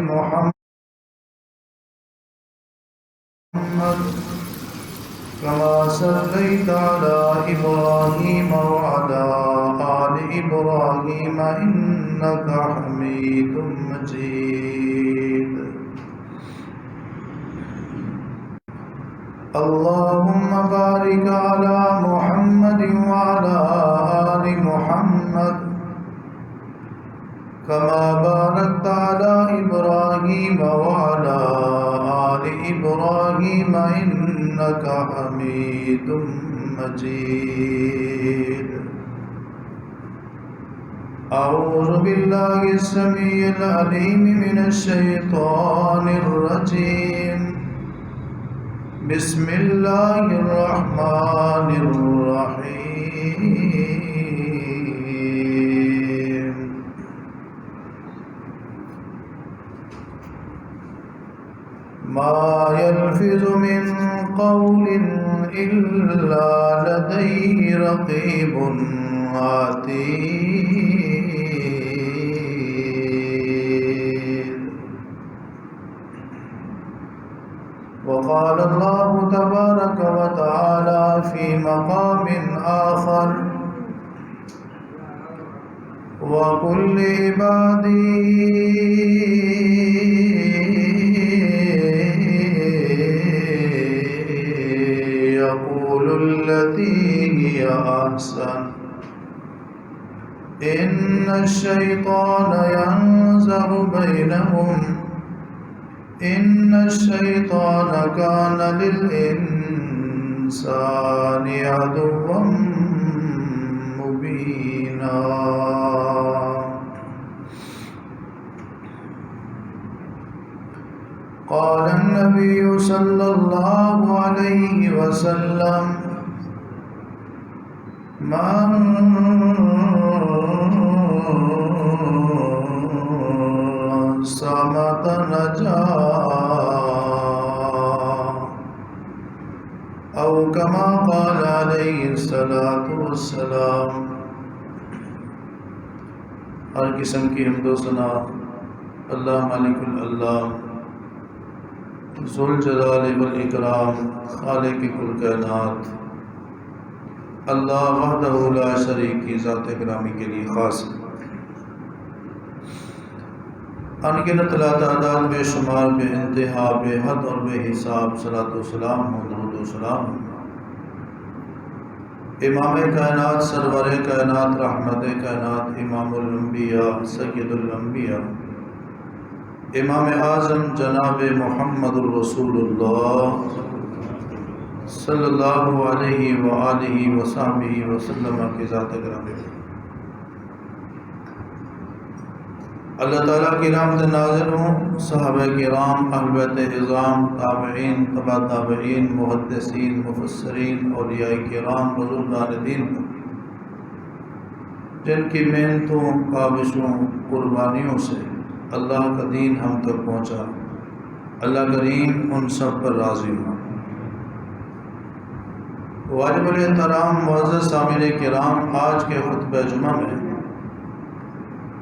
محمد كما صليت على إبراهيم وعلى آل إبراهيم إنك حميد مجيد اللهم بارك على محمد وعلى آل محمد كما باركت على إبراهيم وعلى آل إبراهيم إنك حميد مجيد أعوذ بالله السميع العليم من الشيطان الرجيم بسم الله الرحمن الرحيم ما يلفظ من قول إلا لديه رقيب عتيد وقال الله تبارك وتعالى في مقام آخر وقل لعبادي يقول التي هي أحسن إن الشيطان ينزغ بينهم إن الشيطان كان للإنسان عدوا مبينا قال النبي صلى الله عليه وسلم من صمت نجا أو كما قال عليه الصلاة والسلام۔ ہر قسم کی حمد و ثنا اللہ مالک الالام ذوالجلال والاکرام خالق کل کائنات اللہ وحدہ لا شریک کی ذات گرامی کے لیے خاص ہے۔ انگنت لا تعداد بے شمار بے انتہا بے حد اور بے حساب صلاۃ و سلام ہو درود و سلام امام کائنات سرور کائنات رحمت کائنات امام الانبیاء سید الانبیاء امام اعظم جناب محمد الرسول اللہ صلی اللہ علیہ وآلہ وصحبہ وسلم کی ذات گرامی۔ اللہ تعالیٰ کی رحمت نازل ہوں صحابہ کرام اہل بیت اعظام تابعین تبع تابعین محدثین مفسرین اولیاء کرام بزرگان دین پر جن کی محنتوں کاوشوں قربانیوں سے اللہ کا دین ہم تک پہنچا۔ اللہ کریم ان سب پر راضی ہوں۔ واجب الاحترام معزز سامعین کرام، آج کے خطبہ جمعہ میں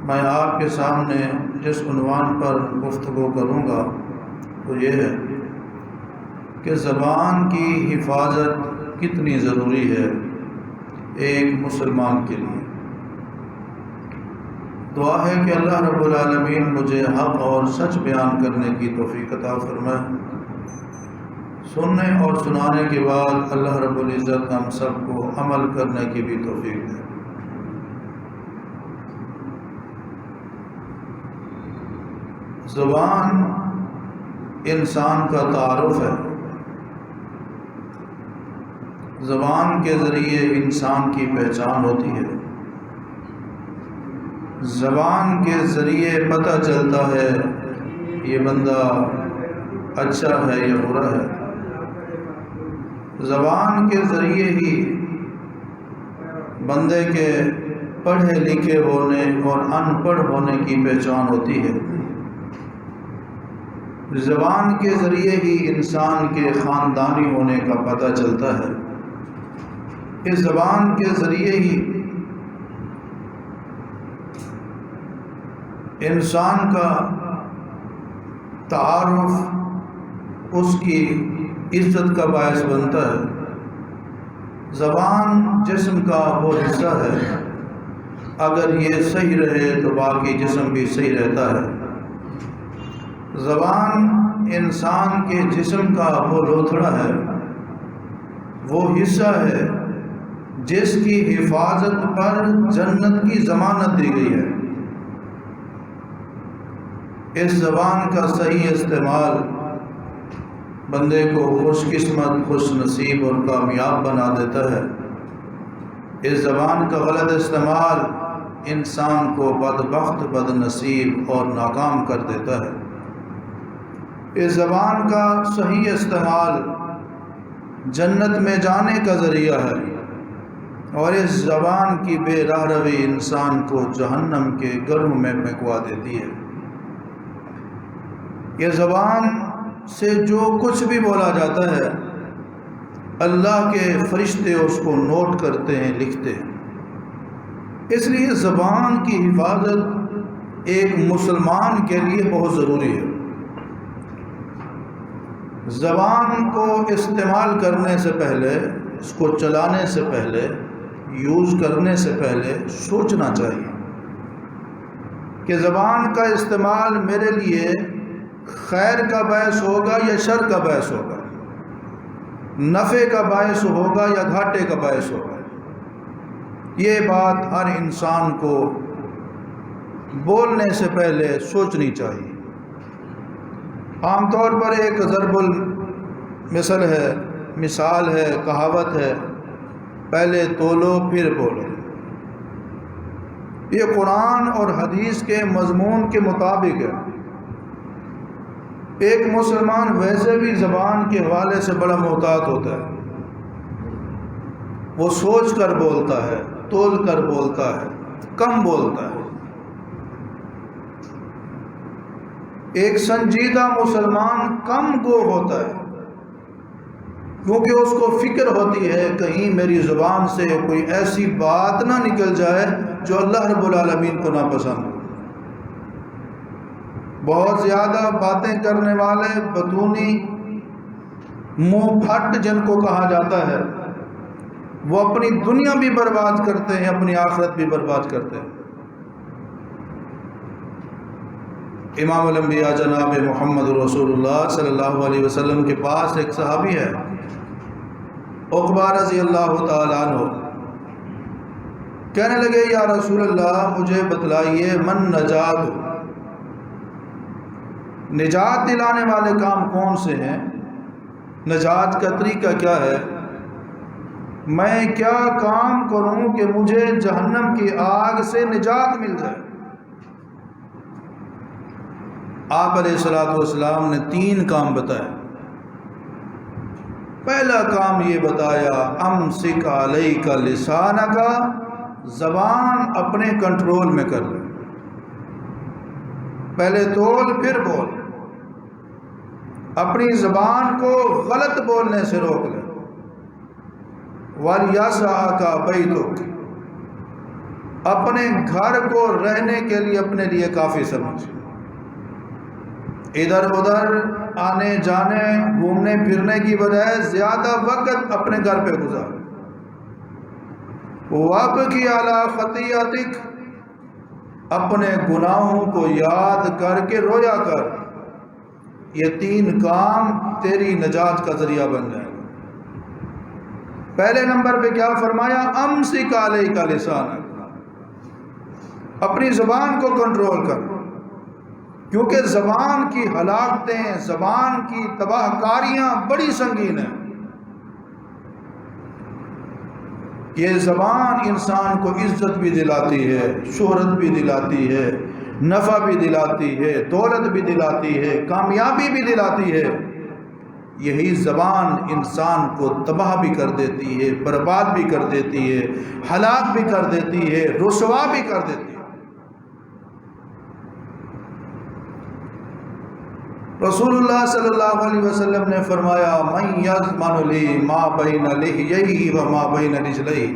میں آپ کے سامنے جس عنوان پر گفتگو کروں گا وہ یہ ہے کہ زبان کی حفاظت کتنی ضروری ہے ایک مسلمان کے لیے۔ دعا ہے کہ اللہ رب العالمین مجھے حق اور سچ بیان کرنے کی توفیق عطا فرمائے، سننے اور سنانے کے بعد اللہ رب العزت ہم سب کو عمل کرنے کی بھی توفیق دے۔ زبان انسان کا تعارف ہے، زبان کے ذریعے انسان کی پہچان ہوتی ہے، زبان کے ذریعے پتہ چلتا ہے یہ بندہ اچھا ہے یا برا ہے۔ زبان کے ذریعے ہی بندے کے پڑھے لکھے ہونے اور ان پڑھ ہونے کی پہچان ہوتی ہے۔ زبان کے ذریعے ہی انسان کے خاندانی ہونے کا پتہ چلتا ہے۔ اس زبان کے ذریعے ہی انسان کا تعارف اس کی عزت کا باعث بنتا ہے۔ زبان جسم کا وہ حصہ ہے، اگر یہ صحیح رہے تو باقی جسم بھی صحیح رہتا ہے۔ زبان انسان کے جسم کا وہ لوتھڑا ہے، وہ حصہ ہے جس کی حفاظت پر جنت کی ضمانت دی گئی ہے۔ اس زبان کا صحیح استعمال بندے کو خوش قسمت، خوش نصیب اور کامیاب بنا دیتا ہے۔ اس زبان کا غلط استعمال انسان کو بدبخت، بد نصیب اور ناکام کر دیتا ہے۔ اس زبان کا صحیح استعمال جنت میں جانے کا ذریعہ ہے، اور اس زبان کی بے راہ روی انسان کو جہنم کے گرم میں پھینکوا دیتی ہے۔ یہ زبان سے جو کچھ بھی بولا جاتا ہے، اللہ کے فرشتے اس کو نوٹ کرتے ہیں، لکھتے ہیں۔ اس لیے زبان کی حفاظت ایک مسلمان کے لیے بہت ضروری ہے۔ زبان کو استعمال کرنے سے پہلے، اس کو چلانے سے پہلے، یوز کرنے سے پہلے سوچنا چاہیے کہ زبان کا استعمال میرے لیے خیر کا باعث ہوگا یا شر کا باعث ہوگا، نفع کا باعث ہوگا یا گھاٹے کا باعث ہوگا۔ یہ بات ہر انسان کو بولنے سے پہلے سوچنی چاہیے۔ عام طور پر ایک ضرب المثل ہے، مثال ہے، کہاوت ہے، پہلے تولو پھر بولو۔ یہ قرآن اور حدیث کے مضمون کے مطابق ہے۔ ایک مسلمان ویسے بھی زبان کے حوالے سے بڑا محتاط ہوتا ہے، وہ سوچ کر بولتا ہے، تول کر بولتا ہے، کم بولتا ہے۔ ایک سنجیدہ مسلمان کم گو ہوتا ہے، کیونکہ اس کو فکر ہوتی ہے کہیں میری زبان سے کوئی ایسی بات نہ نکل جائے جو اللہ رب العالمین کو ناپسند ہو۔ بہت زیادہ باتیں کرنے والے، بطونی، منہ پھٹ جن کو کہا جاتا ہے، وہ اپنی دنیا بھی برباد کرتے ہیں، اپنی آخرت بھی برباد کرتے ہیں۔ امام الانبیاء جناب محمد رسول اللہ صلی اللہ علیہ وسلم کے پاس ایک صحابی ہے، عقبہ رضی اللہ تعالیٰ عنہ۔ کہنے لگے یا رسول اللہ مجھے بتلائیے من نجات، نجات دلانے والے کام کون سے ہیں، نجات کا طریقہ کیا ہے، میں کیا کام کروں کہ مجھے جہنم کی آگ سے نجات مل جائے۔ آپ علیہ السلام نے 3 کام بتائے۔ پہلا کام یہ بتایا امسک علیک لسانک، زبان اپنے کنٹرول میں کر لے، پہلے تول پھر بول، اپنی زبان کو غلط بولنے سے روک لے۔ وَلْيَسْعَكَ بَيْتُكَ، اپنے گھر کو رہنے کے لیے اپنے لیے کافی سمجھ، ادھر ادھر آنے جانے، گھومنے پھرنے کی بجائے زیادہ وقت اپنے گھر پہ گزار۔ وَابْكِ عَلَىٰ خَطِيئَتِكَ، اپنے گناہوں کو یاد کر کے رویا کر۔ یہ 3 کام تیری نجات کا ذریعہ بن جائے گا۔ پہلے نمبر پہ کیا فرمایا، امسک علیک لسانک، اپنی زبان کو کنٹرول کر، کیونکہ زبان کی ہلاکتیں، زبان کی تباہ کاریاں بڑی سنگین ہیں۔ یہ زبان انسان کو عزت بھی دلاتی ہے، شہرت بھی دلاتی ہے، نفع بھی دلاتی ہے، دولت بھی دلاتی ہے، کامیابی بھی دلاتی ہے۔ یہی زبان انسان کو تباہ بھی کر دیتی ہے، برباد بھی کر دیتی ہے، ہلاک بھی کر دیتی ہے، رسوا بھی کر دیتی ہے۔ رسول اللہ صلی اللہ علیہ وسلم نے فرمایا من یضمن لی ما بین لحییہ و ما بین رجلیہ،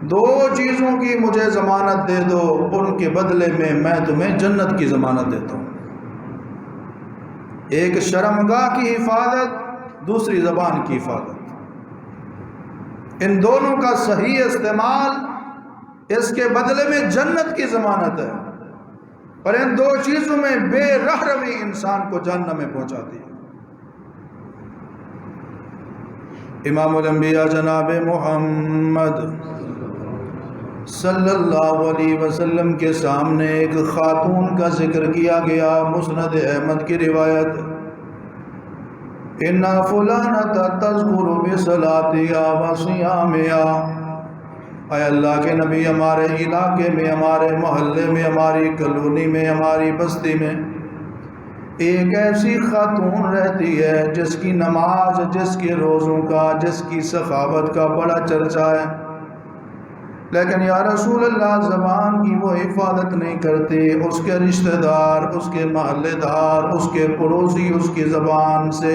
2 چیزوں کی مجھے ضمانت دے دو، ان کے بدلے میں تمہیں جنت کی ضمانت دیتا ہوں۔ ایک شرمگاہ کی حفاظت، دوسری زبان کی حفاظت، ان دونوں کا صحیح استعمال اس کے بدلے میں جنت کی ضمانت ہے، اور ان دو چیزوں میں بے رحمی انسان کو جہنم میں پہنچاتی ہے۔ امام الانبیاء جناب محمد صلی اللہ علیہ وسلم کے سامنے ایک خاتون کا ذکر کیا گیا، مسند احمد کی روایت، اِنَّ فُلَانَةَ تَذْكُرُ بِصَلَاتِهَا وَصِيَامِهَا۔ اے اللہ کے نبی، ہمارے علاقے میں، ہمارے محلے میں، ہماری کالونی میں، ہماری بستی میں ایک ایسی خاتون رہتی ہے جس کی نماز، جس کے روزوں کا، جس کی سخاوت کا بڑا چرچا ہے، لیکن یا رسول اللہ زبان کی وہ حفاظت نہیں کرتی، اس کے رشتہ دار، اس کے محلے دار، اس کے پڑوسی اس کی زبان سے،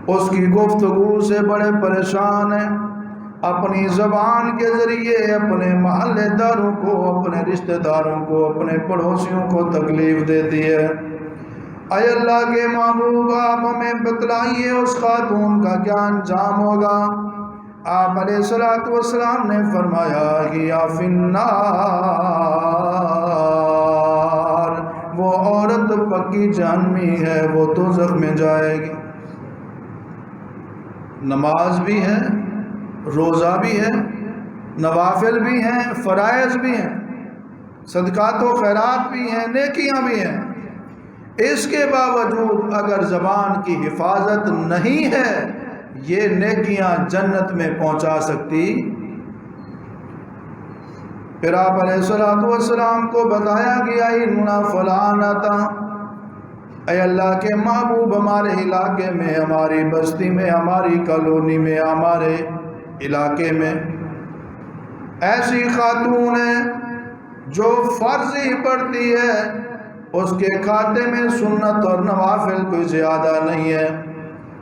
اس کی گفتگو سے بڑے پریشان ہیں، اپنی زبان کے ذریعے اپنے محلے داروں کو، اپنے رشتہ داروں کو، اپنے پڑوسیوں کو تکلیف دیتی ہے۔ اے اللہ کے محبوب، آپ ہمیں بتلائیے اس خاتون کا کیا انجام ہوگا؟ آپ علیہ السلام نے فرمایا ہِیَ فِی النار، وہ عورت پکی جہنمی ہے، وہ دوزخ میں جائے گی۔ نماز بھی ہے، روزہ بھی ہے، نوافل بھی ہیں، فرائض بھی ہیں، صدقات و خیرات بھی ہیں، نیکیاں بھی ہیں، اس کے باوجود اگر زبان کی حفاظت نہیں ہے، یہ نیکیاں جنت میں پہنچا سکتی؟ پھر آپ علیہ السلام کو بتایا گیا اِنَّ فُلَانَةَ، اے اللہ کے محبوب، ہمارے علاقے میں، ہماری بستی میں، ہماری کالونی میں، ہمارے علاقے میں ایسی خاتون ہے جو فرض ہی پڑھتی ہے، اس کے کھاتے میں سنت اور نوافل کوئی زیادہ نہیں ہے،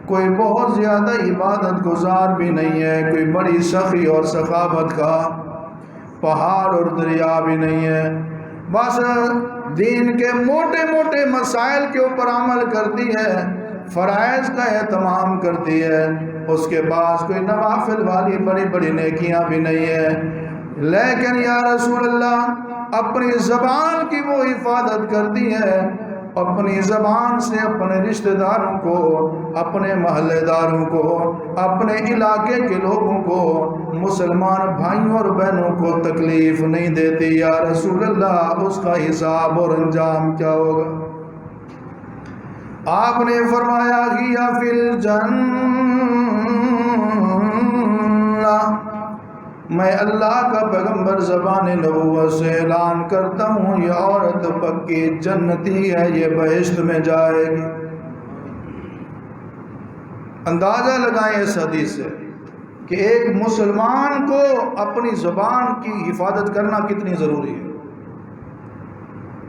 کوئی بہت زیادہ عبادت گزار بھی نہیں ہے، کوئی بڑی سخی اور سخاوت کا پہاڑ اور دریا بھی نہیں ہے، بس دین کے موٹے موٹے مسائل کے اوپر عمل کرتی ہے، فرائض کا اہتمام کرتی ہے، اس کے پاس کوئی نوافل والی بڑی بڑی نیکیاں بھی نہیں ہے، لیکن یا رسول اللہ اپنی زبان کی وہ حفاظت کرتی ہے، اپنی زبان سے اپنے رشتہ داروں کو، اپنے محلے داروں کو، اپنے علاقے کے لوگوں کو، مسلمان بھائیوں اور بہنوں کو تکلیف نہیں دیتی۔ یا رسول اللہ اس کا حساب اور انجام کیا ہوگا؟ آپ نے فرمایا ہِیَ فِی الجنہ، میں اللہ کا پیغمبر زبان نبوت سے اعلان کرتا ہوں، یہ عورت پکی جنتی ہے، یہ بہشت میں جائے گی۔ اندازہ لگائیں اس حدیث سے کہ ایک مسلمان کو اپنی زبان کی حفاظت کرنا کتنی ضروری ہے۔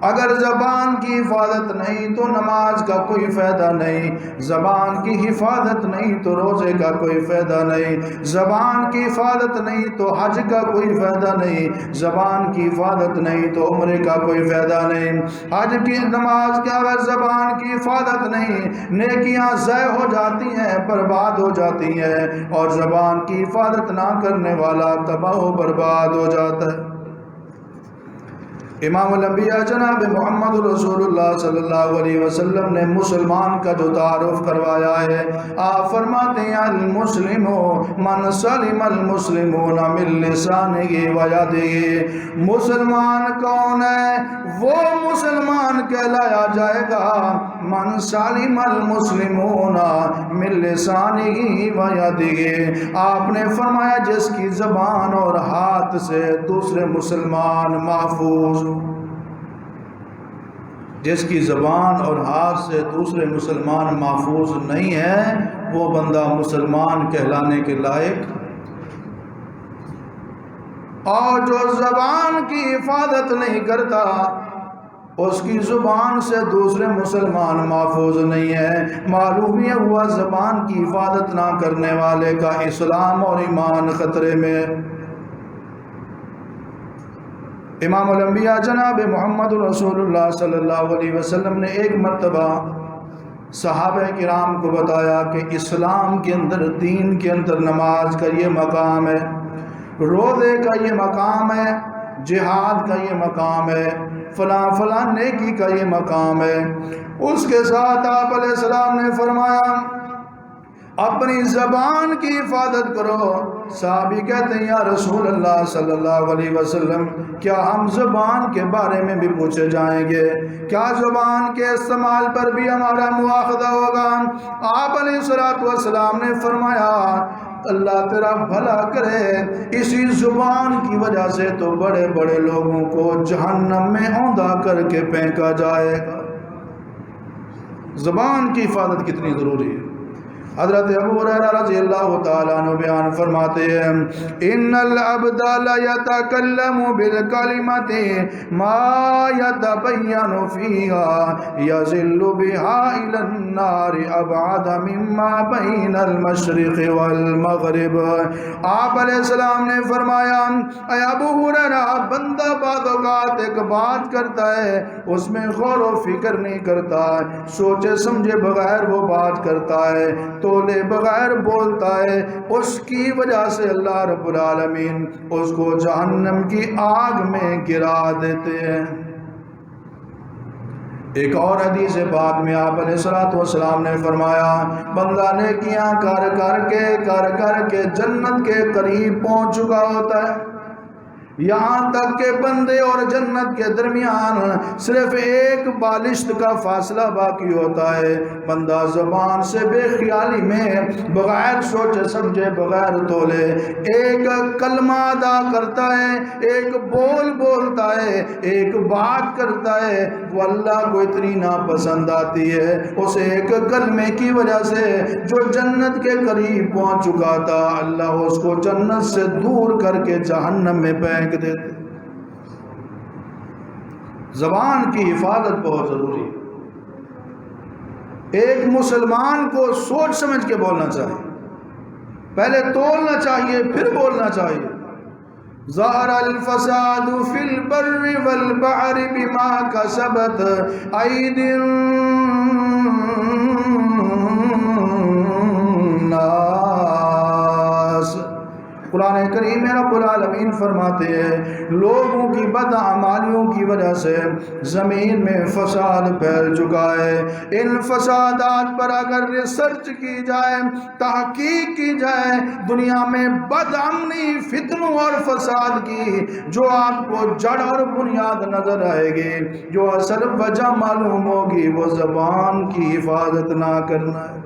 اگر زبان کی حفاظت نہیں تو نماز کا کوئی فائدہ نہیں، زبان کی حفاظت نہیں تو روزے کا کوئی فائدہ نہیں، زبان کی حفاظت نہیں تو حج کا کوئی فائدہ نہیں، زبان کی حفاظت نہیں تو عمرے کا کوئی فائدہ نہیں، حج کی نماز کے اگر زبان کی حفاظت نہیں، نیکیاں ضائع ہو جاتی ہیں، برباد ہو جاتی ہیں، اور زبان کی حفاظت نہ کرنے والا تباہ و برباد ہو جاتا ہے۔ امام الانبیاء جناب محمد رسول اللہ صلی اللہ علیہ وسلم نے مسلمان کا جو تعارف کروایا ہے، آپ فرماتے ہیں المسلم من سلم المسلمون من لسانہ و یدہ، مسلمان کون ہے؟ وہ مسلمان کہلایا جائے گا من سلم المسلمون من لسانہ و یدہ، آپ نے فرمایا جس کی زبان اور ہاتھ سے دوسرے مسلمان محفوظ، جس کی زبان اور ہاتھ سے دوسرے مسلمان محفوظ نہیں ہے، وہ بندہ مسلمان کہلانے کے لائق، اور جو زبان کی حفاظت نہیں کرتا اس کی زبان سے دوسرے مسلمان محفوظ نہیں ہے۔ معلوم یہ ہوا زبان کی حفاظت نہ کرنے والے کا اسلام اور ایمان خطرے میں۔ امام الانبیاء جناب محمد رسول اللہ صلی اللہ علیہ وسلم نے ایک مرتبہ صحابہ کرام کو بتایا کہ اسلام کے اندر، دین کے اندر نماز کا یہ مقام ہے، روزے کا یہ مقام ہے، جہاد کا یہ مقام ہے، فلاں فلاں نیکی کا یہ مقام ہے۔ اس کے ساتھ آپ علیہ السلام نے فرمایا اپنی زبان کی حفاظت کرو۔ صحابی کہتے ہیں یا رسول اللہ صلی اللہ علیہ وسلم، کیا ہم زبان کے بارے میں بھی پوچھے جائیں گے؟ کیا زبان کے استعمال پر بھی ہمارا مواخذہ ہوگا؟ آپ علیہ السلام نے فرمایا اللہ تیرا بھلا کرے، اسی زبان کی وجہ سے تو بڑے بڑے لوگوں کو جہنم میں اوندا کر کے پھینکا جائے گا۔ زبان کی حفاظت کتنی ضروری ہے۔ حضرت ابو ہریرہ رضی اللہ تعالیٰ عنہ بیان فرماتے ہیں ان العبد لیتکلم بالکلمۃ ما یتبین فیہا یزل بها الی النار ابعد مما بین المشرق والمغرب۔ آپ علیہ السلام نے فرمایا اے ابو ہریرہ، بندہ بعض اوقات ایک بات کرتا ہے، اس میں غور و فکر نہیں کرتا، سوچے سمجھے بغیر وہ بات کرتا ہے، تولے بغیر بولتا ہے، اس کی وجہ سے اللہ رب العالمین اس کو جہنم کی آگ میں گرا دیتے ہیں۔ ایک اور حدیث پاک میں آپ علیہ السلام نے فرمایا بندہ نیکیاں کر کے جنت کے قریب پہنچ چکا ہوتا ہے، یہاں تک کہ بندے اور جنت کے درمیان صرف ایک بالشت کا فاصلہ باقی ہوتا ہے۔ بندہ زبان سے بے خیالی میں بغیر سوچے سمجھے بغیر تولے ایک کلمہ ادا کرتا ہے، ایک بول بولتا ہے، ایک بات کرتا ہے، وہ اللہ کو اتنی ناپسند آتی ہے اس ایک کلمے کی وجہ سے جو جنت کے قریب پہنچ چکا تھا، اللہ اس کو جنت سے دور کر کے جہنم میں پھینک دیتے۔ زبان کی حفاظت بہت ضروری ہے۔ ایک مسلمان کو سوچ سمجھ کے بولنا چاہیے، پہلے تولنا چاہیے پھر بولنا چاہیے۔ ظہر الفساد فی البر والبحر بما کسبت ایدی الناس۔ قرآن کریم میں رب العالمین فرماتے ہیں لوگوں کی بدعمالیوں کی وجہ سے زمین میں فساد پھیل چکا ہے۔ ان فسادات پر اگر ریسرچ کی جائے، تحقیق کی جائے، دنیا میں بدامنی، فتنوں اور فساد کی جو آپ کو جڑ اور بنیاد نظر آئے گی، جو اصل وجہ معلوم ہوگی، وہ زبان کی حفاظت نہ کرنا ہے۔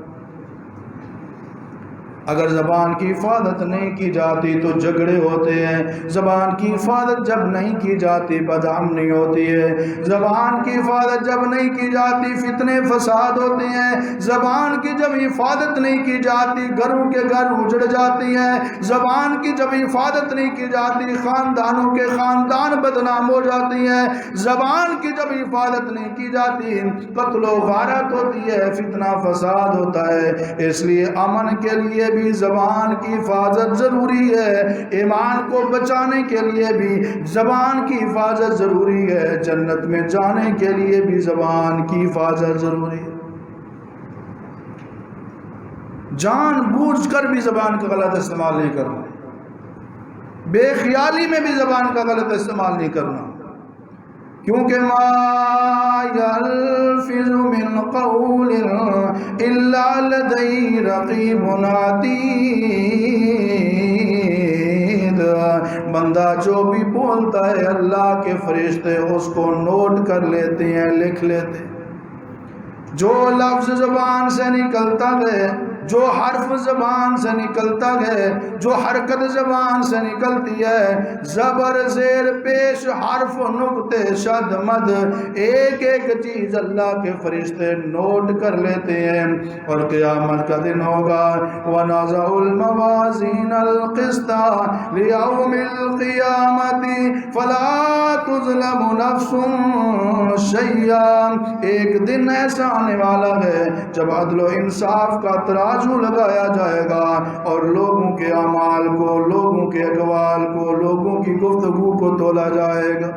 اگر زبان کی حفاظت نہیں کی جاتی تو جھگڑے ہوتے ہیں، زبان کی حفاظت جب نہیں کی جاتی بدامنی ہوتی ہے، زبان کی حفاظت جب نہیں کی جاتی فتنے فساد ہوتے ہیں، زبان کی جب حفاظت نہیں کی جاتی گھروں کے گھر اجڑ جاتی ہیں، زبان کی جب حفاظت نہیں کی جاتی خاندانوں کے خاندان بدنام ہو جاتی ہیں، زبان کی جب حفاظت نہیں کی جاتی قتل و غارت ہوتی ہے، فتنہ فساد ہوتا ہے۔ اس لیے امن کے لیے بھی زبان کی حفاظت ضروری ہے، ایمان کو بچانے کے لیے بھی زبان کی حفاظت ضروری ہے، جنت میں جانے کے لیے بھی زبان کی حفاظت ضروری ہے۔ جان بوجھ کر بھی زبان کا غلط استعمال نہیں کرنا، بے خیالی میں بھی زبان کا غلط استعمال نہیں کرنا، کیونکہ ما یلفظ من قول الا لدیہ رقیب عتید۔ بندہ جو بھی بولتا ہے اللہ کے فرشتے اس کو نوٹ کر لیتے ہیں، لکھ لیتے ہیں۔ جو لفظ زبان سے نکلتا ہے، جو حرف زبان سے نکلتا ہے، جو حرکت زبان سے نکلتی ہے، زبر زیر پیش حرف نقطے شد مد، ایک ایک چیز اللہ کے فرشتے نوٹ کر لیتے ہیں۔ اور قیامت کا دن ہوگا وَنَضَعُ الْمَوَازِينَ الْقِسْطَ لِيَوْمِ الْقِيَامَةِ فَلَا تُظْلَمُ نَفْسٌ شَيْئًا۔ ایک دن ایسا آنے والا ہے جب عدل و انصاف کا ترازو لگایا جائے گا اور لوگوں کے اعمال کو، لوگوں کے اقوال کو، لوگوں کی گفتگو کو تولا جائے گا۔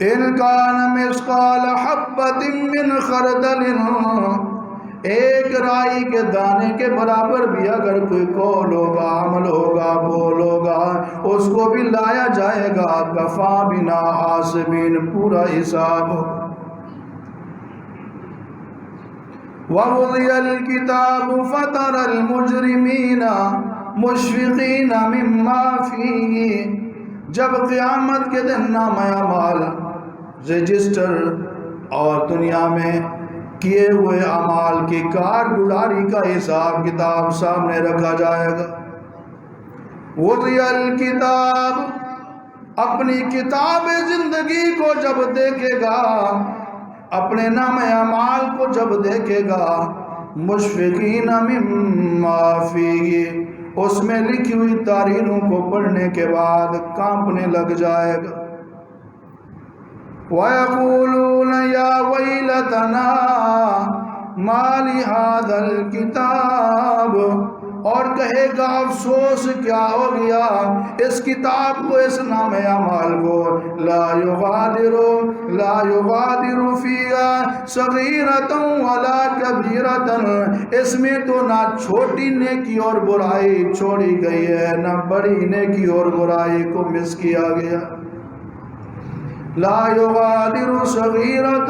ان کان مثقال حبۃ من خردل، ایک رائی کے دانے کے برابر بھی اگر کوئی قول ہوگا، عمل ہوگا، بول ہوگا، اس کو بھی لایا جائے گا، کفا بنا حاسبین، پورا حساب ہوگا۔ وَوُضِعَ الْكِتَابُ فَتَرَى الْمُجْرِمِينَ مُشْفِقِينَ مِمَّا فِيهِ، جب قیامت کے دن نامہ اعمال رجسٹر اور دنیا میں کیے ہوئے اعمال کی کارگزاری کا حساب کتاب سامنے رکھا جائے گا۔ وُضِعَ الْكِتَابُ، اپنی کتاب زندگی کو جب دیکھے گا، اپنے نامہ اعمال کو جب دیکھے گا، مشفقین مما فیہ، اس میں لکھی ہوئی تحریروں کو پڑھنے کے بعد کانپنے لگ جائے گا۔ وَيَقُولُونَ يَا وَيْلَتَنَا مَا لِهَذَا الْكِتَابِ، اور کہے گا افسوس کیا ہو گیا اس کتاب کو، اس نام اعمال کو، لا یغادر فیہا صغیرۃ ولا کبیرۃ، اس میں تو نہ چھوٹی نیکی اور برائی چھوڑی گئی ہے، نہ بڑی نیکی اور برائی کو مس کیا گیا۔ لا یغادر صغیرۃ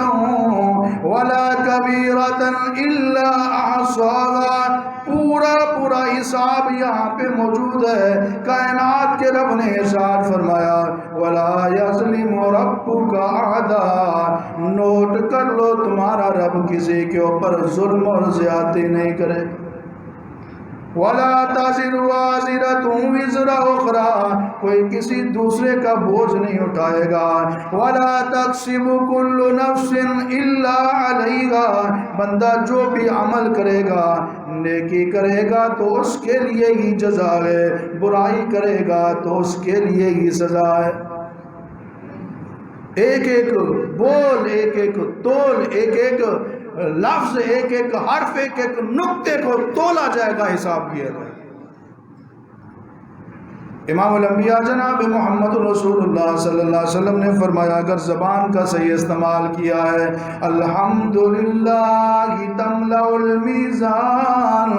ولا کبیرۃ الا احصاها، پورا حساب یہاں پہ موجود ہے۔ کائنات کے رب نے ارشاد فرمایا، وَلَا يَظْلِمُ رَبُّكَ أَحَدًا، نوٹ کر لو تمہارا رب کسی کے اوپر ظلم اور زیادتی نہیں کرے۔ وَلَا تَزِرُ وَازِرَةٌ وِزْرَ أُخْرَىٰ، کوئی کسی دوسرے کا بوجھ نہیں اٹھائے گا۔ وَلَا تَكْسِبُ كُلُّ نَفْسٍ إِلَّا عَلَيْهَا، بندہ جو بھی عمل کرے گا، نیکی کرے گا تو اس کے لیے ہی جزا ہے، برائی کرے گا تو اس کے لیے ہی سزا ہے۔ ایک ایک بول، ایک ایک تول، ایک ایک لفظ، ایک ایک حرف، ایک ایک نقطے کو تولا جائے گا، حساب کیا جائے گا۔ امام الانبیاء جناب محمد رسول اللہ صلی اللہ علیہ وسلم نے فرمایا، اگر زبان کا صحیح استعمال کیا ہے، الحمدللہ تملأ المیزان،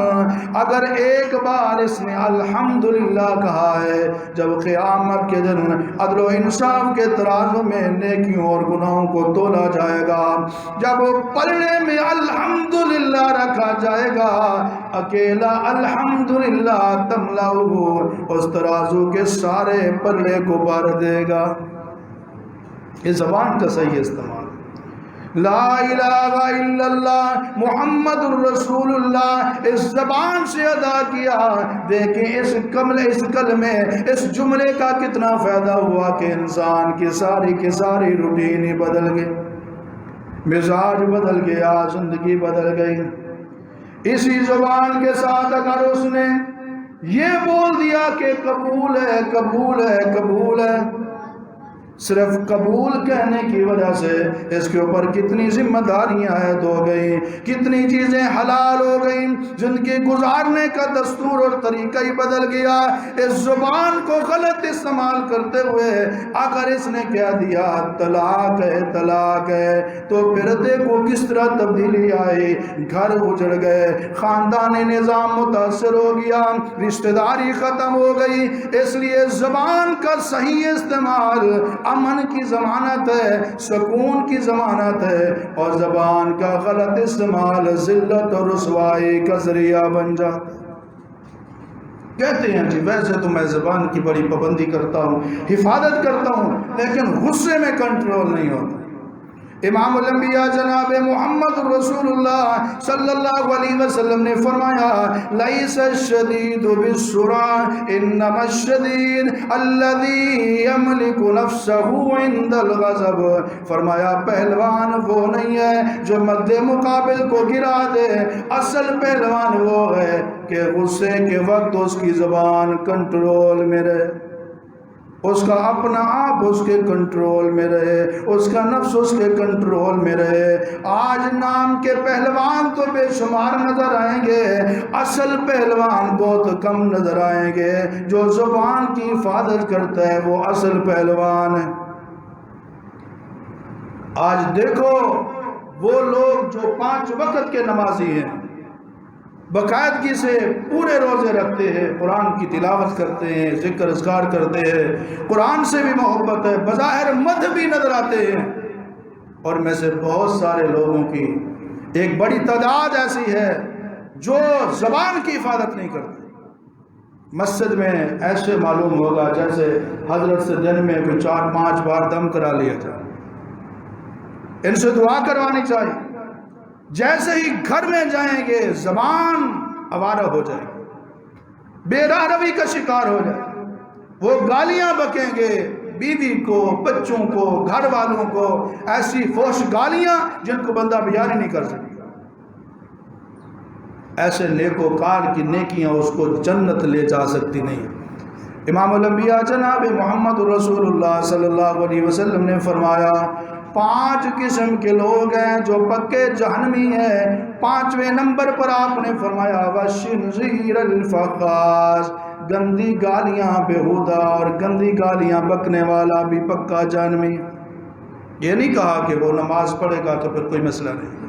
اگر ایک بار اس نے الحمدللہ کہا ہے، جب قیامت کے دن عدل و انصاف کے ترازو میں نیکیوں اور گناہوں کو تولا جائے گا، جب پلڑے میں الحمدللہ رکھا جائے گا، اکیلا الحمدللہ تملأ، اس ترازو کے سارے پلے کو بھر دے گا۔ یہ زبان کا صحیح استعمال، لا الہ الا اللہ محمد الرسول اللہ، اس زبان سے ادا کیا۔ دیکھیں اس کلمے، اس جملے کا کتنا فائدہ ہوا کہ انسان کی ساری روٹین ہی بدل گئی، مزاج بدل گیا، زندگی بدل گئی۔ اسی زبان کے ساتھ اگر اس نے یہ بول دیا کہ قبول ہے، قبول ہے، قبول ہے، صرف قبول کہنے کی وجہ سے اس کے اوپر کتنی ذمہ داریاں عائد ہو گئیں، کتنی چیزیں حلال ہو گئیں، زندگی گزارنے کا دستور اور طریقہ ہی بدل گیا۔ اس زبان کو غلط استعمال کرتے ہوئے اگر اس نے کہہ دیا طلاق ہے، طلاق ہے، تو پھر دیکھو کس طرح تبدیلی آئی، گھر اجڑ گئے، خاندانی نظام متاثر ہو گیا، رشتہ داری ختم ہو گئی۔ اس لیے زبان کا صحیح استعمال امن کی ضمانت ہے، سکون کی ضمانت ہے، اور زبان کا غلط استعمال ذلت اور رسوائی کا ذریعہ بن جاتا ہے۔ کہتے ہیں جی ویسے تو میں زبان کی بڑی پابندی کرتا ہوں، حفاظت کرتا ہوں، لیکن غصے میں کنٹرول نہیں ہوتا۔ امام الانبیاء جناب محمد رسول اللہ صلی اللہ علیہ وسلم نے فرمایا، لیس الشدید بالسرعہ انما الشدید الذی یملک نفسہ عند الغضب، فرمایا پہلوان وہ نہیں ہے جو مد مقابل کو گرا دے، اصل پہلوان وہ ہے کہ غصے کے وقت اس کی زبان کنٹرول میں رہے، اس کا اپنا آپ اس کے کنٹرول میں رہے، اس کا نفس اس کے کنٹرول میں رہے۔ آج نام کے پہلوان تو بے شمار نظر آئیں گے، اصل پہلوان بہت کم نظر آئیں گے۔ جو زبان کی حفاظت کرتا ہے وہ اصل پہلوان ہے۔ آج دیکھو وہ لوگ جو 5 وقت کے نمازی ہیں، باقاعدگی سے پورے روزے رکھتے ہیں، قرآن کی تلاوت کرتے ہیں، ذکر اذکار کرتے ہیں، قرآن سے بھی محبت ہے، بظاہر مذہبی نظر آتے ہیں، اور میں سے بہت سارے لوگوں کی ایک بڑی تعداد ایسی ہے جو زبان کی حفاظت نہیں کرتے۔ مسجد میں ایسے معلوم ہوگا جیسے حضرت سے دن میں کوئی 4-5 بار دم کرا لیا جائے۔ ان سے دعا کروانی چاہیے، جیسے ہی گھر میں جائیں گے زبان آوارہ ہو جائے گی، بے راہ روی کا شکار ہو جائے گی، وہ گالیاں بکیں گے بیوی کو، بچوں کو، گھر والوں کو، ایسی فوش گالیاں جن کو بندہ بیان ہی نہیں کر سکتا۔ ایسے نیکوکار کی نیکیاں اس کو جنت لے جا سکتی نہیں۔ امام الانبیاء جناب محمد رسول اللہ صلی اللہ علیہ وسلم نے فرمایا 5 قسم کے لوگ ہیں جو پکے جہنمی ہیں۔ 5ویں نمبر پر آپ نے فرمایا وَالشِّنْزِيرَ الْفَقَّاسِ، گندی گالیاں بےہودہ اور گندی گالیاں بکنے والا بھی پکا جہنمی۔ یہ نہیں کہا کہ وہ نماز پڑھے گا تو پھر کوئی مسئلہ نہیں،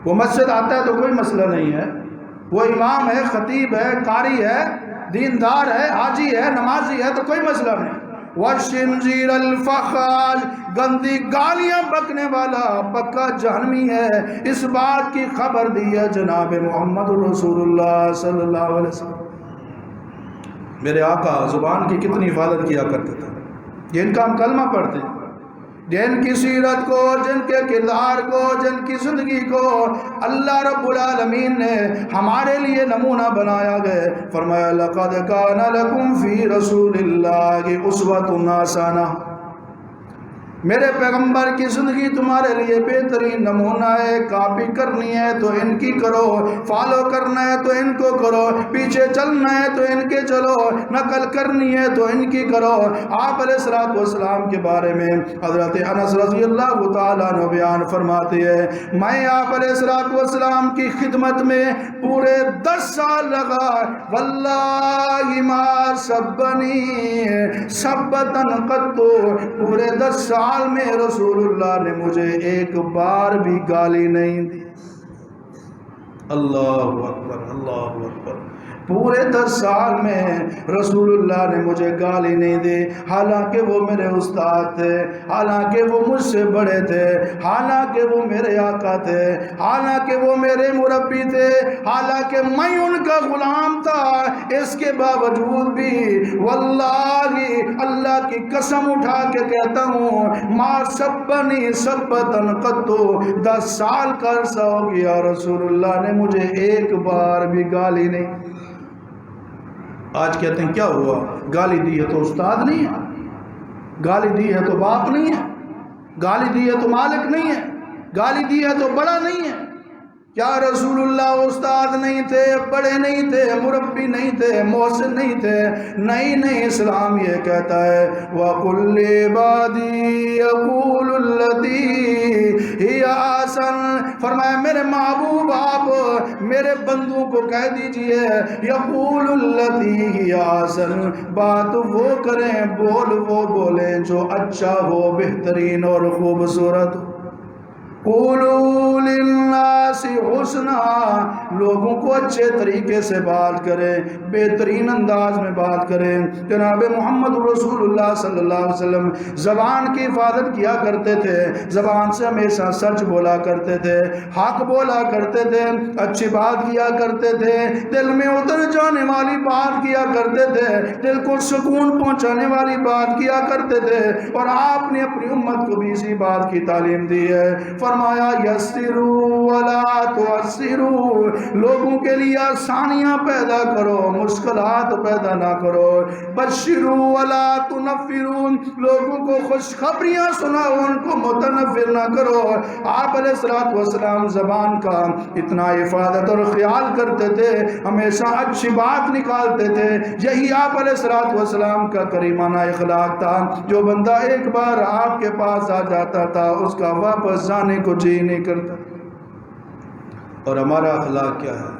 وہ مسجد آتا ہے تو کوئی مسئلہ نہیں ہے، وہ امام ہے، خطیب ہے، قاری ہے، دیندار ہے، حاجی ہے، نمازی ہے تو کوئی مسئلہ نہیں۔ وَالشِّنْزِيرَ الْفَخَّاذ، گندی گالیاں بکنے والا پکا جہنمی ہے۔ اس بات کی خبر دی ہے جناب محمد رسول اللہ صلی اللہ علیہ وسلم۔ میرے آقا زبان کی کتنی حفاظت کیا کرتے تھے، جن کا ہم کلمہ پڑھتے ہیں، جن کی سیرت کو، جن کے کردار کو، جن کی زندگی کو اللہ رب العالمین نے ہمارے لیے نمونہ بنایا گئے۔ فرمایا لَقَدْ كَانَ لَكُمْ فِي رَسُولِ اللَّهِ أُسْوَةٌ حَسَنَةٌ، میرے پیغمبر کی زندگی تمہارے لیے بہترین نمونہ ہے۔ کاپی کرنی ہے تو ان کی کرو، فالو کرنا ہے تو ان کو کرو، پیچھے چلنا ہے تو ان کے چلو، نقل کرنی ہے تو ان کی کرو۔ آپ علیہ الصلوۃ والسلام کے بارے میں حضرت انس رضی اللہ تعالیٰ عنہ بیان فرماتے ہیں میں آپ علیہ الصلوۃ والسلام کی خدمت میں پورے 10 سال لگا، واللہ ما سبنی سبتن قط، پورے 10 سال میں رسول اللہ نے مجھے ایک بار بھی گالی نہیں دی۔ اللہ اکبر، اللہ اکبر، پورے 10 سال میں رسول اللہ نے مجھے گالی نہیں دی، حالانکہ وہ میرے استاد تھے، حالانکہ وہ مجھ سے بڑے تھے، حالانکہ وہ میرے آقا تھے، حالانکہ وہ میرے مربی تھے، حالانکہ میں ان کا غلام تھا۔ اس کے باوجود بھی واللہ اللہ کی قسم اٹھا کے کہتا ہوں ما سبنی سبتن قط، 10 سال کا عرصہ ہو گیا رسول اللہ نے مجھے ایک بار بھی گالی نہیں۔ آج کہتے ہیں کیا ہوا، گالی دی ہے تو استاد نہیں ہے، گالی دی ہے تو باپ نہیں ہے، گالی دی ہے تو مالک نہیں ہے، گالی دی ہے تو بڑا نہیں ہے۔ کیا رسول اللہ استاد نہیں تھے، بڑے نہیں تھے، مربی نہیں تھے، محسن نہیں تھے؟ نہیں، اسلام یہ کہتا ہے وَقُلْ لِعِبَادِي يَقُولُوا الَّتِي هِيَ أَحْسَنُ، فرمایا میرے محبوب آپ میرے بندوں کو کہہ دیجئے يَقُولُوا الَّتِي هِيَ أَحْسَنُ، بات وہ کریں، بول وہ بولیں جو اچھا ہو، بہترین اور خوبصورت ہو۔ قولوا للناس حسنا، لوگوں کو اچھے طریقے سے بات کریں، بہترین انداز میں بات کریں۔ جناب محمد رسول اللہ صلی اللہ علیہ وسلم زبان کی حفاظت کیا کرتے تھے، زبان سے ہمیشہ سچ بولا کرتے تھے، حق بولا کرتے تھے، اچھی بات کیا کرتے تھے، دل میں اتر جانے والی بات کیا کرتے تھے، دل کو سکون پہنچانے والی بات کیا کرتے تھے، اور آپ نے اپنی امت کو بھی اسی بات کی تعلیم دی ہے۔ فرمایا یسروا ولا تعسروا، لوگوں کے لیے آسانیاں پیدا کرو، مشکلات پیدا نہ کرو۔ بشروا ولا تنفروا، لوگوں کو خوشخبریاں سناؤ، ان کو متنفر نہ کرو۔ آپ علیہ الصلوۃ والسلام زبان کا اتنا حفاظت اور خیال کرتے تھے، ہمیشہ اچھی بات نکالتے تھے۔ یہی آپ علیہ الصلوۃ والسلام کا کریمانہ اخلاق تھا۔ جو بندہ ایک بار آپ کے پاس آ جاتا تھا اس کا واپس جانے کو جی نہیں کرتا۔ اور ہمارا اخلاق کیا ہے؟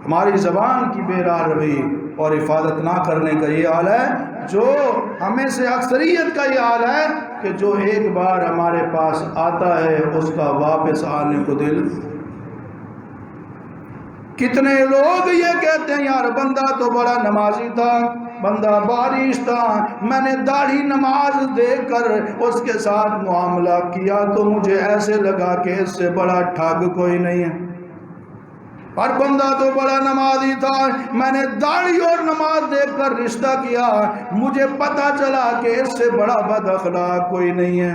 ہماری زبان کی بے راہ روی اور حفاظت نہ کرنے کا یہ حال ہے، جو ہمیں سے اکثریت کا یہ حال ہے کہ جو ایک بار ہمارے پاس آتا ہے اس کا واپس آنے کو دل. کتنے لوگ یہ کہتے ہیں یار بندہ تو بڑا نمازی تھا، بندہ بارش تھا، میں نے داڑھی نماز دیکھ کر اس کے ساتھ معاملہ کیا تو مجھے ایسے لگا کہ اس سے بڑا ٹھگ کوئی نہیں ہے. اور بندہ تو بڑا نمازی تھا، میں نے داڑھی اور نماز دیکھ کر رشتہ کیا، مجھے پتا چلا کہ اس سے بڑا بد اخلاق کوئی نہیں ہے.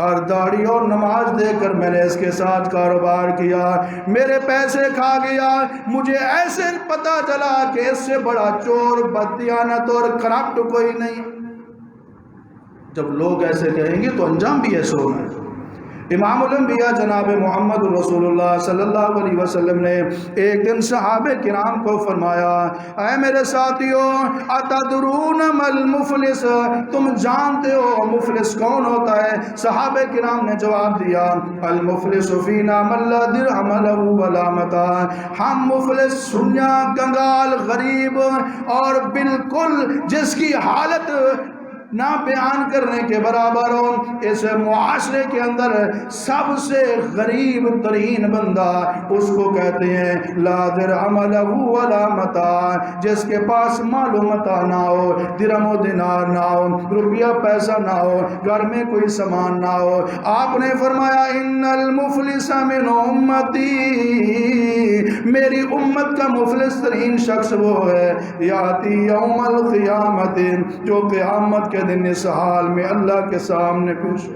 اور داڑھی اور نماز دیکھ کر میں نے اس کے ساتھ کاروبار کیا، میرے پیسے کھا گیا، مجھے ایسے پتا چلا کہ اس سے بڑا چور، بددیانت اور کرپٹ کوئی نہیں. جب لوگ ایسے کہیں گے تو انجام بھی ایسے ہونا ہے. امام الانبیاء جناب محمد رسول اللہ صلی اللہ علیہ وسلم نے ایک دن صحابہ کرام کو فرمایا، اے میرے ساتھیو، اتدرون مل مفلس، تم جانتے ہو مفلس کون ہوتا ہے؟ صحابہ کرام نے جواب دیا، المفلس فینا من لا درہم لہ ولا متاع، ہم مفلس سنیا، کنگال، غریب اور بالکل جس کی حالت نہ بیان کرنے کے برابر ہو. اس معاشرے کے اندر سب سے غریب ترین بندہ اس کو کہتے ہیں لا درہم لہ ولا متاع، جس کے پاس مال و متاع نہ ہو، درہم و دینار نہ ہو، روپیہ پیسہ نہ ہو، گھر میں کوئی سامان نہ ہو. آپ نے فرمایا ان المفلس من امتی، میری امت کا مفلس ترین شخص وہ ہے یاتی یوم القیامت، جو قیامت کے دن اس حال میں اللہ کے سامنے پیش ہو.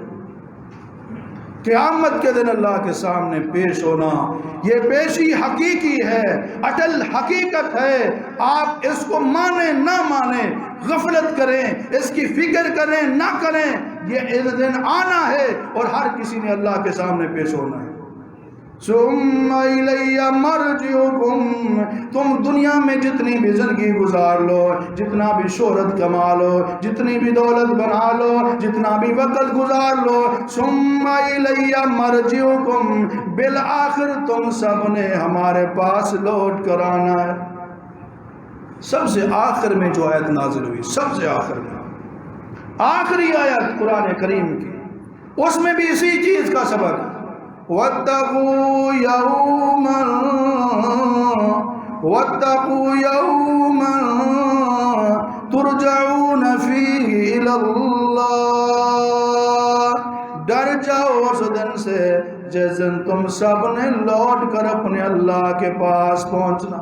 قیامت کے دن اللہ کے سامنے پیش ہونا، یہ پیشی حقیقی ہے، اٹل حقیقت ہے. آپ اس کو مانیں نہ مانیں، غفلت کریں، اس کی فکر کریں نہ کریں، یہ دن آنا ہے اور ہر کسی نے اللہ کے سامنے پیش ہونا ہے. ثم الی مرجعکم، تم دنیا میں جتنی بھی زندگی گزار لو، جتنا بھی شہرت کما لو، جتنی بھی دولت بنا لو، جتنا بھی وقت گزار لو، ثم الی مرجعکم، بالآخر تم سب نے ہمارے پاس لوٹ کر آنا ہے. سب سے آخر میں جو آیت نازل ہوئی، سب سے آخر میں آخری آیت قرآن کریم کی، اس میں بھی اسی چیز کا سبق، وَاتَّقُوا يَوْمًا تُرْجَعُونَ فِيهِ إِلَى اللَّهِ، ڈر جاؤ اس دن سے جس دن تم سب نے لوٹ کر اپنے اللہ کے پاس پہنچنا،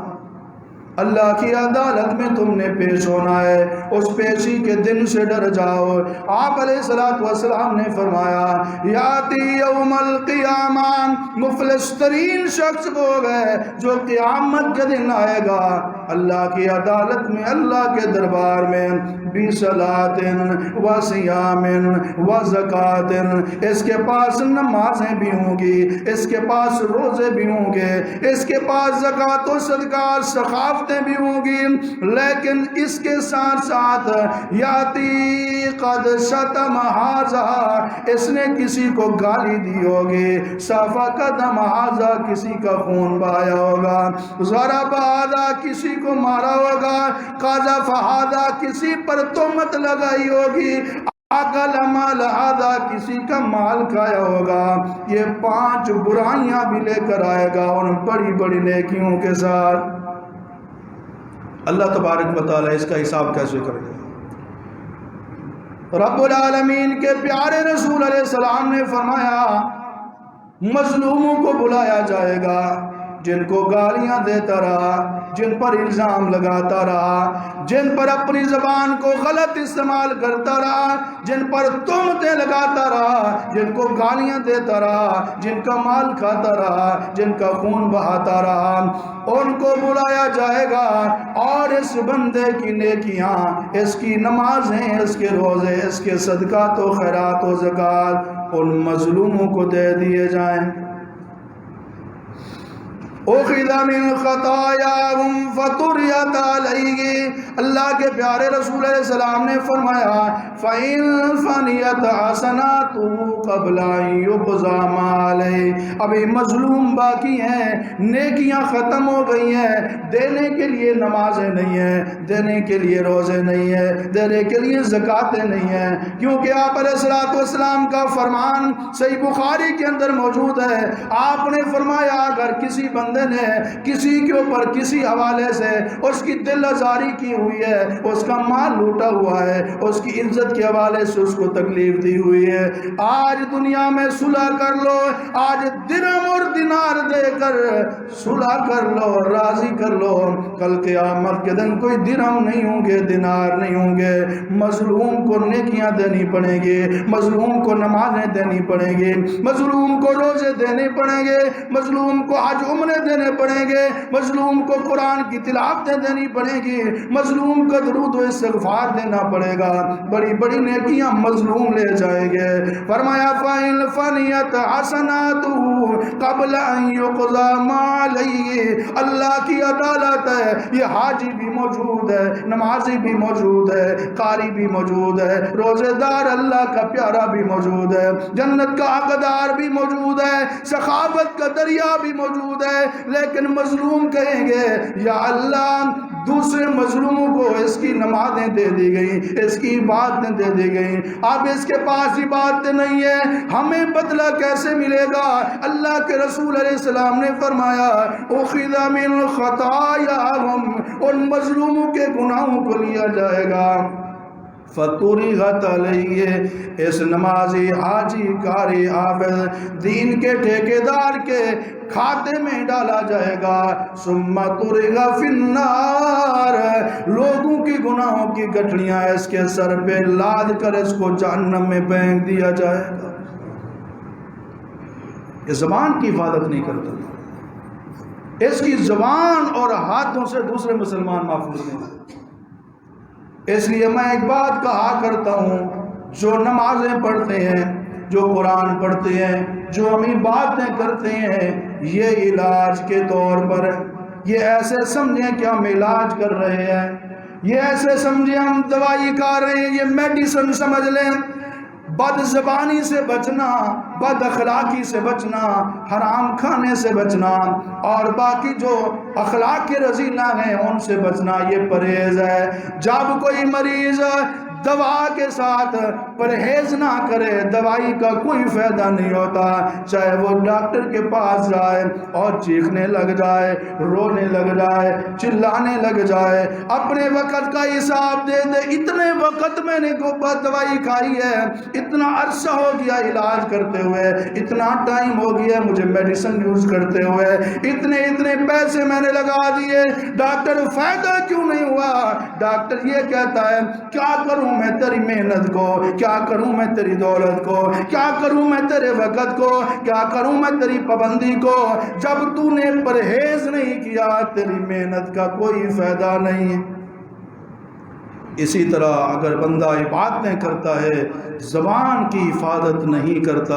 اللہ کی عدالت میں تم نے پیش ہونا ہے. اس پیشی کے دن سے ڈر جاؤ. آپ علیہ الصلوۃ والسلام نے فرمایا یاتی یوم القیامہ، مفلس ترین شخص وہ ہے جو قیامت کے دن آئے گا اللہ کی عدالت میں، اللہ کے دربار میں، بصلاۃ و صیام و زکات، اس کے پاس نمازیں بھی ہوں گی، اس کے پاس روزے بھی ہوں گے، اس کے پاس زکات و صدقات ثقافت بھی ہوں گی، لیکن اس کے ساتھ ساتھ یاتی قد شتم ھذا، اس نے کسی کو گالی دی ہوگی، سفک دم ھذا، کسی کا خون بہایا ہوگا، ضرب ھذا، کسی کو مارا ہوگا، قذف ھذا، کسی پر تہمت لگائی ہوگی، اکل مال ھذا، کسی کا مال کھایا ہوگا. یہ 5 برائیاں بھی لے کر آئے گا ان بڑی بڑی نیکیوں کے ساتھ. اللہ تبارک و تعالیٰ اس کا حساب کیسے کرے گا؟ رب العالمین کے پیارے رسول علیہ السلام نے فرمایا مظلوموں کو بلایا جائے گا، جن کو گالیاں دیتا رہا، جن پر الزام لگاتا رہا، جن پر اپنی زبان کو غلط استعمال کرتا رہا، جن پر تہمتیں لگاتا رہا، جن کو گالیاں دیتا رہا، جن کا مال کھاتا رہا، جن کا خون بہاتا رہا، ان کو بلایا جائے گا اور اس بندے کی نیکیاں، اس کی نمازیں، اس کے روزے، اس کے صدقات و خیرات و زکات ان مظلوموں کو دے دیے جائیں. اخذ من خطاياهم فطرحت عليه، اللہ کے پیارے رسول علیہ السلام نے فرمایا فَإِن فَنِيَتْ حَسَنَاتُهُ قَبْلَ أَن يُقْضَىٰ مَا عَلَيْهِ، ابھی مظلوم باقی ہیں، نیکیاں ختم ہو گئی ہیں، دینے کے لیے نمازیں نہیں ہیں، دینے کے لیے روزے نہیں ہیں، دینے کے لیے زکاتیں نہیں ہیں، کیونکہ آپ علیہ السلام کا فرمان صحیح بخاری کے اندر موجود ہے۔ آپ نے فرمایا اگر کسی بندے نے کسی کے اوپر کسی حوالے سے اس کی دل آزاری کی ہوئی ہے، اس کا مال لوٹا ہوا ہے، اس کی عزت کے حوالے سے اس کو تکلیف دی ہوئی ہے، آج دنیا میں صلح کر لو، آج درہم اور دینار دے کر صلح کر لو، راضی کر لو، کل قیامت کے دن کوئی درہم نہیں ہوں گے، دینار نہیں ہوں گے، مظلوم کو نیکیاں دینی پڑیں گے، مظلوم کو نمازیں دینی پڑیں گے، مظلوم کو روزے دینے پڑیں گے، مظلوم کو حج عمرے دینے پڑیں گے، مظلوم کو قرآن کی تلاوتیں دینی پڑیں گی، مظلوم کو درود و استغفار دینا پڑے گا، بڑی بڑی نیکیاں مظلوم لے جائیں گے۔ فرمایا فَإِن فَنِيَتْ حَسَنَاتُهُ قَبْلَ أَن يُقْضَىٰ مَا عَلَيْهِ، اللہ کی عدالت ہے، یہ حاجی بھی موجود ہے، نمازی بھی موجود ہے، قاری بھی موجود ہے، روزے دار اللہ کا پیارا بھی موجود ہے، جنت کا حقدار بھی موجود ہے، سخاوت کا دریا بھی موجود ہے، لیکن مظلوم کہیں گے یا اللہ دوسرے مظلوموں کو اس کی نمازیں دے دی گئیں، اس کی عبادتیں دے دی گئیں، اب اس کے پاس عبادت نہیں ہے، ہمیں بدلہ کیسے ملے گا؟ اللہ کے رسول علیہ السلام نے فرمایا اخذ من خطاياهم، ان مظلوموں کے گناہوں کو لیا جائے گا، فطرحت علیہ، اس نمازی حاجی قاری عابد دین کے ٹھیکیدار کے کھاتے میں ڈالا جائے گا، ثم طرح فی النار، لوگوں کی گناہوں کی گٹھڑیاں اس کے سر پہ لاد کر اس کو جہنم میں پھینک دیا جائے گا۔ یہ زبان کی حفاظت نہیں کرتا، اس کی زبان اور ہاتھوں سے دوسرے مسلمان محفوظ نہیں، اس لیے میں ایک بات کہا کرتا ہوں، جو نمازیں پڑھتے ہیں، جو قرآن پڑھتے ہیں، جو ہم باتیں کرتے ہیں، یہ علاج کے طور پر، یہ ایسے سمجھیں کہ ہم علاج کر رہے ہیں، یہ ایسے سمجھیں ہم دوائی کھا رہے ہیں، یہ میڈیسن سمجھ لیں۔ بد زبانی سے بچنا، بد اخلاقی سے بچنا، حرام کھانے سے بچنا، اور باقی جو اخلاق کے رذیلہ ہیں ان سے بچنا، یہ پرہیز ہے۔ جب کوئی مریض دوا کے ساتھ پرہیز نہ کرے، دوائی کا کوئی فائدہ نہیں ہوتا، چاہے وہ ڈاکٹر کے پاس جائے اور چیخنے لگ جائے، رونے لگ جائے، چلانے لگ جائے، اپنے وقت کا حساب دے دے، اتنے وقت میں نے دوائی کھائی ہے، اتنا عرصہ ہو گیا علاج کرتے ہوئے، اتنا ٹائم ہو گیا مجھے میڈیسن یوز کرتے ہوئے، اتنے پیسے میں نے لگا دیے، ڈاکٹر فائدہ کیوں نہیں ہوا؟ ڈاکٹر یہ کہتا ہے کیا کروں میں تیری محنت کو، کیا کروں میں تیری دولت کو، کیا کروں میں تیرے وقت کو، کیا کروں میں تیری پابندی کو، جب تو نے پرہیز نہیں کیا تیری محنت کا کوئی فائدہ نہیں ہے۔ اسی طرح اگر بندہ عبادتیں کرتا ہے، زبان کی حفاظت نہیں کرتا،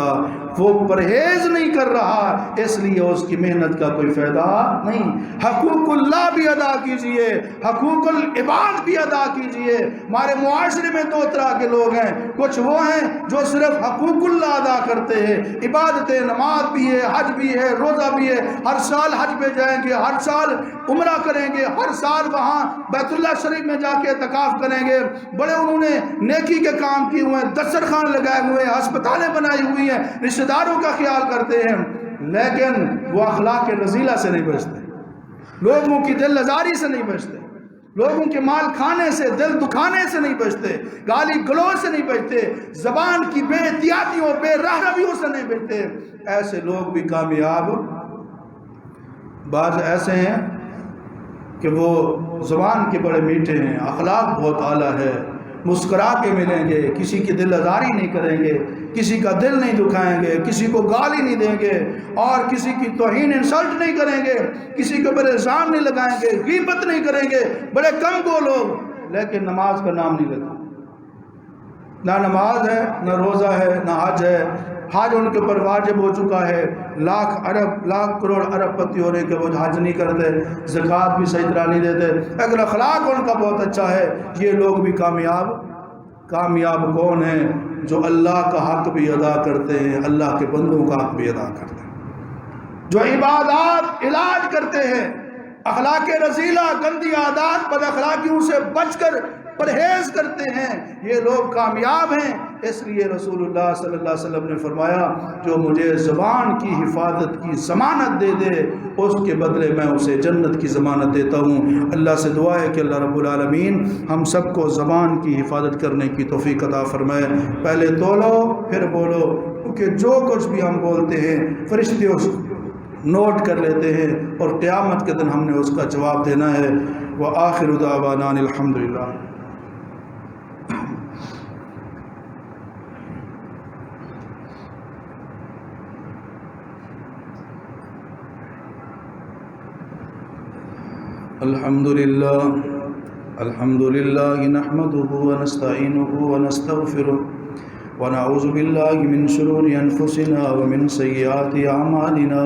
وہ پرہیز نہیں کر رہا، اس لیے اس کی محنت کا کوئی فائدہ نہیں۔ حقوق اللہ بھی ادا کیجئے، حقوق العباد بھی ادا کیجئے۔ ہمارے معاشرے میں دو طرح کے لوگ ہیں، کچھ وہ ہیں جو صرف حقوق اللہ ادا کرتے ہیں، عبادت نماز بھی ہے، حج بھی ہے، روزہ بھی ہے، ہر سال حج پہ جائیں گے، ہر سال عمرہ کریں گے، ہر سال وہاں بیت اللہ شریف میں جا کے اعتکاف کریں گے، بڑے انہوں نے نیکی کے کام کیے ہوئے ہیں، دسترخوان لگائے ہوئے ہیں، ہسپتالیں بنائی ہوئی ہیں، رشتہ داروں کا خیال کرتے ہیں، لیکن وہ اخلاق رذیلہ سے نہیں بچتے، لوگوں کی دل آزاری سے نہیں بچتے، لوگوں کے مال کھانے سے، دل دکھانے سے نہیں بچتے، گالی گلوچ سے نہیں بچتے، زبان کی بے احتیاطیوں، بے رہرویوں سے نہیں بچتے، ایسے لوگ بھی کامیاب۔ بعض ایسے ہیں کہ وہ زبان کے بڑے میٹھے ہیں، اخلاق بہت اعلیٰ ہے، مسکرا کے ملیں گے، کسی کی دل آزاری نہیں کریں گے، کسی کا دل نہیں دکھائیں گے، کسی کو گالی نہیں دیں گے، اور کسی کی توہین انسلٹ نہیں کریں گے، کسی کے بڑے الزام نہیں لگائیں گے، غیبت نہیں کریں گے، بڑے کم گو لوگ، لیکن نماز کا نام نہیں لیتے، نہ نماز ہے، نہ روزہ ہے، نہ حج ہے، حج ان کے اوپر واجب ہو چکا ہے، لاکھ کروڑ ارب پتی ہونے کے وہ حج نہیں کرتے، زکوٰۃ بھی صحیح طرح نہیں دیتے، اگر اخلاق ان کا بہت اچھا ہے، یہ لوگ بھی کامیاب کون ہیں؟ جو اللہ کا حق بھی ادا کرتے ہیں، اللہ کے بندوں کا حق بھی ادا کرتے ہیں، جو عبادات علاج کرتے ہیں، اخلاق رذیلہ، گندی عادات، بد اخلاقیوں سے بچ کر پرہیز کرتے ہیں، یہ لوگ کامیاب ہیں۔ اس لیے رسول اللہ صلی اللہ علیہ وسلم نے فرمایا جو مجھے زبان کی حفاظت کی ضمانت دے دے اس کے بدلے میں اسے جنت کی ضمانت دیتا ہوں۔ اللہ سے دعا ہے کہ اللہ رب العالمین ہم سب کو زبان کی حفاظت کرنے کی توفیق عطا فرمائے۔ پہلے تولو پھر بولو، کیونکہ جو کچھ بھی ہم بولتے ہیں فرشتے اس نوٹ کر لیتے ہیں اور قیامت کے دن ہم نے اس کا جواب دینا ہے۔ وآخر دعوانا الحمدللہ۔ الحمد لله نحمده ونستعينه ونستغفره ونعوذ بالله من شرور أنفسنا ومن سيئات أعمالنا،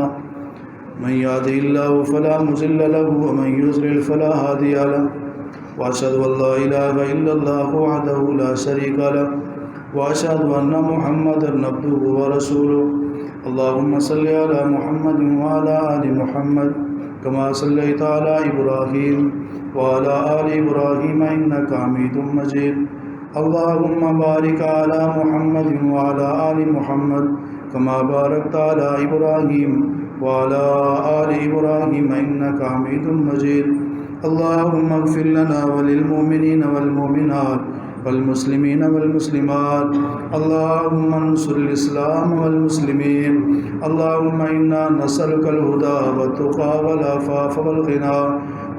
من يهده الله فلا مضل له ومن يضلل فلا هادي له، وأشهد أن لا إله إلا الله وحده لا شريك له، وأشهد أن محمدا عبده ورسوله۔ اللهم صل على محمد وعلى آل محمد كما صليت على إبراهيم وعلى آل إبراهيم إنك حميد مجيد۔ اللهم بارك على محمد وعلى آل محمد كما باركت على إبراهيم وعلى آل إبراهيم إنك حميد مجيد۔ اللهم اغفر لنا وللمؤمنين والمؤمنات والمسلمين والمسلمات، اللهم انصر الإسلام والمسلمين، اللهم إنا نسألك الهدى والتقى والعفاف والغنى،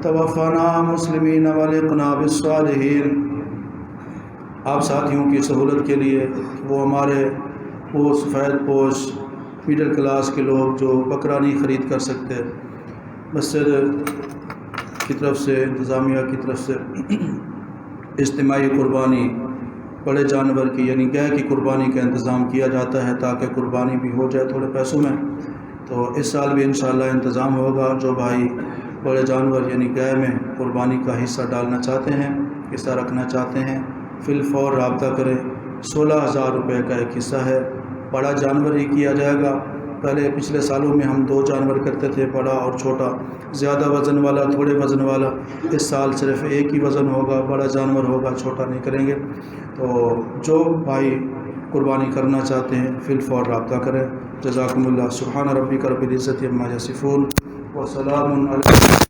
توفنا مسلمین والحقنا بالصالحین۔ آپ ساتھیوں کی سہولت کے لیے وہ ہمارے سفید پوش میڈل کلاس کے لوگ جو بکرا نہیں خرید کر سکتے، مسجد کی طرف سے انتظامیہ کی طرف سے اجتماعی قربانی بڑے جانور کی یعنی گائے کی قربانی کا انتظام کیا جاتا ہے تاکہ قربانی بھی ہو جائے تھوڑے پیسوں میں۔ تو اس سال بھی انشاءاللہ انتظام ہوگا۔ جو بھائی بڑے جانور یعنی گائے میں قربانی کا حصہ ڈالنا چاہتے ہیں، حصہ رکھنا چاہتے ہیں، فی الفور رابطہ کریں۔ 16,000 روپے کا ایک حصہ ہے، بڑا جانور ہی کیا جائے گا۔ پہلے پچھلے سالوں میں ہم 2 جانور کرتے تھے، بڑا اور چھوٹا، زیادہ وزن والا تھوڑے وزن والا۔ اس سال صرف ایک ہی وزن ہوگا، بڑا جانور ہوگا، چھوٹا نہیں کریں گے۔ تو جو بھائی قربانی کرنا چاہتے ہیں فی الفور رابطہ کریں۔ جزاکم اللہ۔ سبحان ربک رب العزت عما یصفون وسلام علی